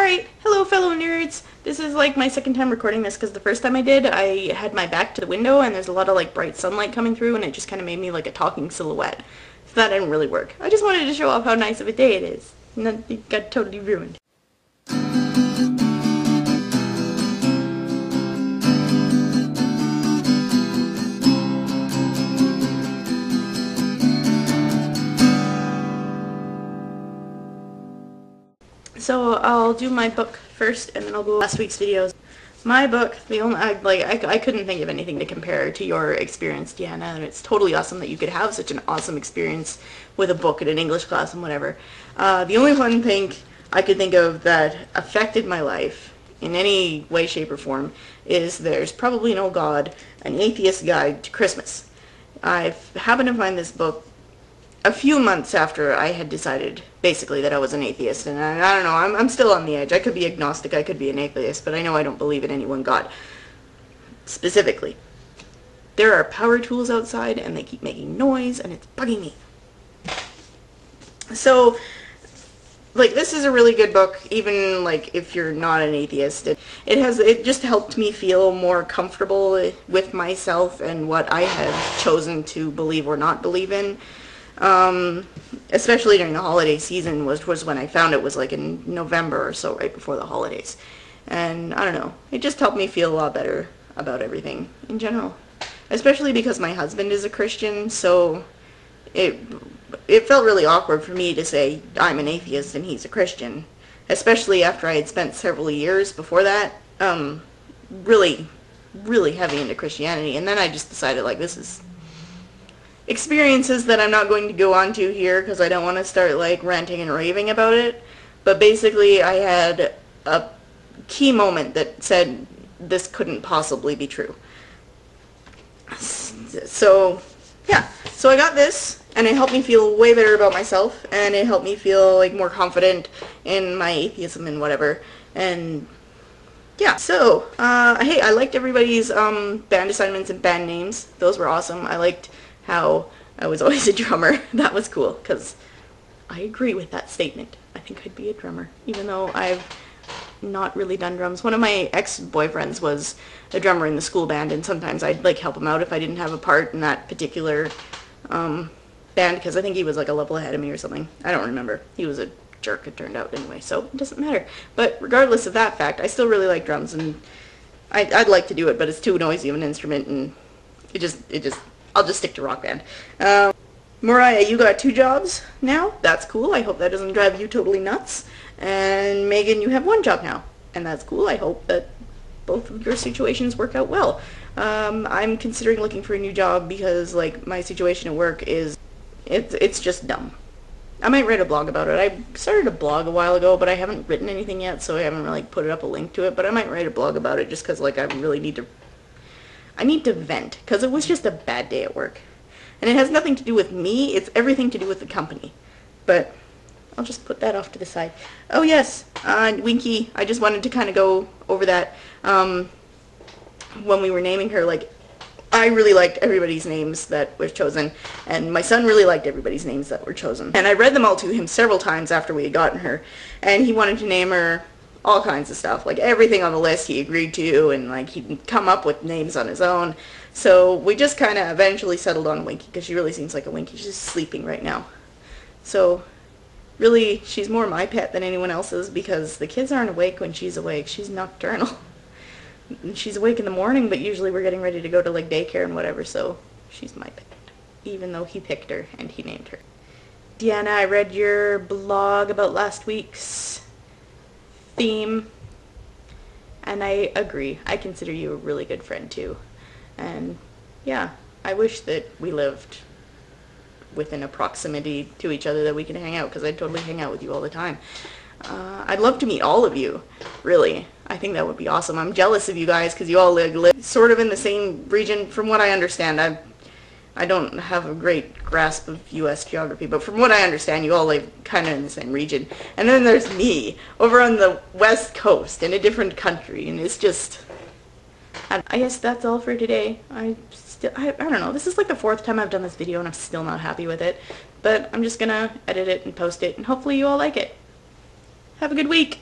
Alright, hello fellow nerds. This is like my second time recording this because the first time I did, I had my back to the window and there's a lot of like bright sunlight coming through and it just kind of made me like a talking silhouette. So that didn't really work. I just wanted to show off how nice of a day it is. And then it got totally ruined. So I'll do my book first, and then I'll go last week's videos. My book, the only I couldn't think of anything to compare to your experience, Deanna, and it's totally awesome that you could have such an awesome experience with a book in an English class and whatever. The only one thing I could think of that affected my life in any way, shape, or form is There's Probably No God, An Atheist Guide to Christmas. I happened to find this book a few months after I had decided, basically, that I was an atheist, and I don't know, I'm still on the edge. I could be agnostic, I could be an atheist, but I know I don't believe in any one God. Specifically. There are power tools outside, and they keep making noise, and it's bugging me. So, like, this is a really good book, even, like, if you're not an atheist. It just helped me feel more comfortable with myself and what I have chosen to believe or not believe in. Especially during the holiday season was when I found it was like in November or so, right before the holidays. And I don't know, it just helped me feel a lot better about everything in general. Especially because my husband is a Christian, so it felt really awkward for me to say I'm an atheist and he's a Christian. Especially after I had spent several years before that, really heavy into Christianity. And then I just decided, like, this is experiences that I'm not going to go on to here because I don't want to start like ranting and raving about it, but basically I had a key moment that said this couldn't possibly be true. So yeah, so I got this and it helped me feel way better about myself, and it helped me feel like more confident in my atheism and whatever. And yeah, so hey, I liked everybody's band assignments and band names. Those were awesome. I liked how I was always a drummer. That was cool, because I agree with that statement. I think I'd be a drummer, even though I've not really done drums. One of my ex-boyfriends was a drummer in the school band, and sometimes I'd like help him out if I didn't have a part in that particular band, because I think he was like a level ahead of me or something. I don't remember. He was a jerk, it turned out, anyway, so it doesn't matter. But regardless of that fact, I still really like drums, and I'd like to do it, but it's too noisy of an instrument, and I'll just stick to Rock Band. Mariah, you got 2 jobs now. That's cool. I hope that doesn't drive you totally nuts. And Megan, you have 1 job now. And that's cool. I hope that both of your situations work out well. I'm considering looking for a new job because, like, my situation at work is, it's just dumb. I might write a blog about it. I started a blog a while ago, but I haven't written anything yet, so I haven't really put up a link to it. But I might write a blog about it just because, like, I need to vent, because it was just a bad day at work. And it has nothing to do with me, it's everything to do with the company. But I'll just put that off to the side. Oh yes, Winky, I just wanted to kind of go over that. When we were naming her, like, I really liked everybody's names that were chosen, and my son really liked everybody's names that were chosen. And I read them all to him several times after we had gotten her, and he wanted to name her all kinds of stuff, like everything on the list he agreed to, and like he'd come up with names on his own. So we just kind of eventually settled on Winky, because she really seems like a Winky. She's sleeping right now. So really, she's more my pet than anyone else's, because the kids aren't awake when she's awake. She's nocturnal. She's awake in the morning, but usually we're getting ready to go to like daycare and whatever, so she's my pet, even though he picked her and he named her. Deanna, I read your blog about last week's theme, and I agree. I consider you a really good friend too. And yeah, I wish that we lived within a proximity to each other that we could hang out, because I'd totally hang out with you all the time. I'd love to meet all of you, really. I think that would be awesome. I'm jealous of you guys because you all live sort of in the same region. From what I understand, I don't have a great grasp of U.S. geography, but from what I understand, you all live kind of in the same region. And then there's me, over on the West Coast, in a different country, and it's just... I guess that's all for today. I don't know, this is like the 4th time I've done this video, and I'm still not happy with it. But I'm just gonna edit it and post it, and hopefully you all like it. Have a good week!